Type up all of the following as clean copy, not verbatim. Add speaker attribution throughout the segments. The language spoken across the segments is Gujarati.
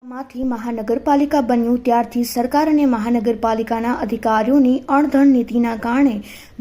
Speaker 1: માંથી મહાનગરપાલિકા બન્યું ત્યારથી સરકાર અને મહાનગરપાલિકાના અધિકારીઓની અણધણ નીતિના કારણે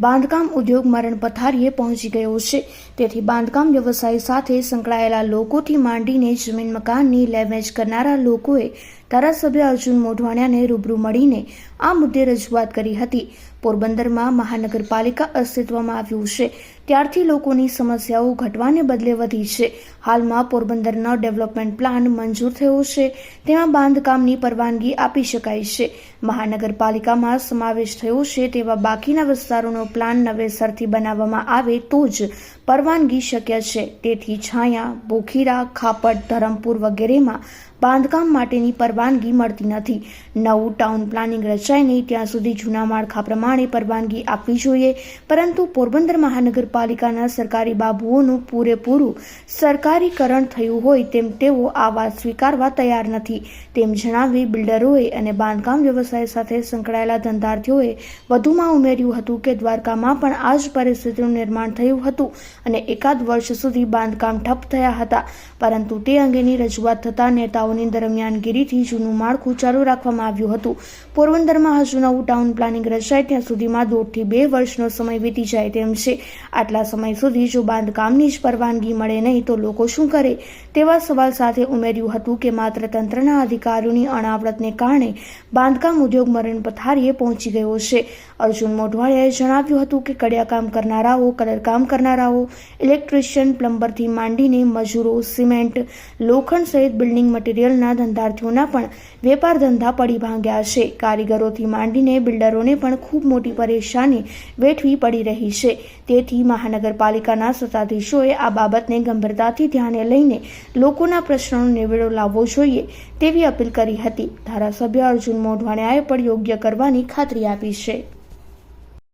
Speaker 1: બાંધકામ ઉદ્યોગ મરણ પથારીએ પહોંચી ગયો છે. તેથી બાંધકામ વ્યવસાય સાથે સંકળાયેલા લોકોથી માંડીને જમીન મકાનની લેવેચ કરનારા લોકોએ ધારાસભ્ય અર્જુન મોઢવાડિયાને રૂબરૂ મળીને આ મુદ્દે રજૂઆત કરી હતી. પોરબંદરમાં મહાનગરપાલિકા અસ્તિત્વમાં આવ્યું છે ત્યારથી લોકોની સમસ્યાઓ ઘટવાને બદલે વધી છે. હાલમાં પોરબંદરનો ડેવલપમેન્ટ પ્લાન મંજૂર થયો છે, તેમાં બાંધકામની પરવાનગી આપી શકાય છે. મહાનગરપાલિકામાં સમાવેશ થયો છે તેવા બાકીના વિસ્તારોનો પ્લાન નવેસરથી બનાવવામાં આવે તો જ પરવાનગી શક્ય છે. તેથી છાયા, બોખીરા, ખાપટ, ધરમપુર વગેરેમાં બાંધકામ માટેની પરવાનગી મળતી નથી. નવું ટાઉન પ્લાનિંગ રચાય નહીં ત્યાં સુધી જૂના માળખા પ્રમાણે પરવાનગી આપવી જોઈએ, પરંતુ પોરબંદર મહાનગરપાલિકાના સરકારી બાબુઓનું પૂરેપૂરું સરકારીકરણ થયું હોય તેમ તેઓ આ વાત સ્વીકારવા તૈયાર નથી. તેમ જણાવી બિલ્ડરોએ અને બાંધકામ વ્યવસાય સાથે સંકળાયેલા ધંધાર્થીઓએ વધુમાં ઉમેર્યું હતું કે દ્વારકામાં પણ આ જ પરિસ્થિતિનું નિર્માણ થયું હતું અને એકાદ વર્ષ સુધી બાંધકામ ઠપ થયા હતા, પરંતુ તે અંગેની રજૂઆત થતાં નેતાઓની દરમિયાનગીરીથી જૂનું માળખું ચાલુ રાખવામાં આવ્યું હતું. પોરબંદરમાં હજુ નવું ટાઉન પ્લાનિંગ રચાય ત્યાં સુધીમાં 1.5 થી 2 વર્ષનો સમય વીતી જાય તેમ છે. આટલા સમય સુધી જો બાંધકામની જ પરવાનગી મળે નહીં તો લોકો શું કરે તેવા સવાલ સાથે ઉમેર્યું હતું કે માત્ર તંત્રના અધિકારીઓની અણાવડતને કારણે બાંધકામ ઉદ્યોગ મરણ પથારીએ પહોંચી ગયો છે. અર્જુન મોઢવાડિયાએ જણાવ્યું હતું કે કડિયાકામ કરનારાઓ, કલરકામ કરનારાઓ, ઇલેક્ટ્રિશિયન, પ્લમ્બરથી માંડીને મજૂરો, સિમેન્ટ, લોખંડ સહિત બિલ્ડિંગ મટીરિયલના ધંધાર્થીઓના પણ વેપાર ધંધા પડી ભાંગ્યા છે. કારીગરોથી માંડીને બિલ્ડરોને પણ ખૂબ મોટી પરેશાની વેઠવી પડી રહી છે. તેથી મહાનગરપાલિકાના સત્તાધીશોએ આ બાબતને ગંભીરતાથી ધ્યાને લઈને લોકોના પ્રશ્નોનો નિવેડો લાવવો જોઈએ તેવી અપીલ કરી હતી. ધારાસભ્ય અર્જુન મોઢવાડિયાએ પણ યોગ્ય કરવાની ખાતરી આપી છે.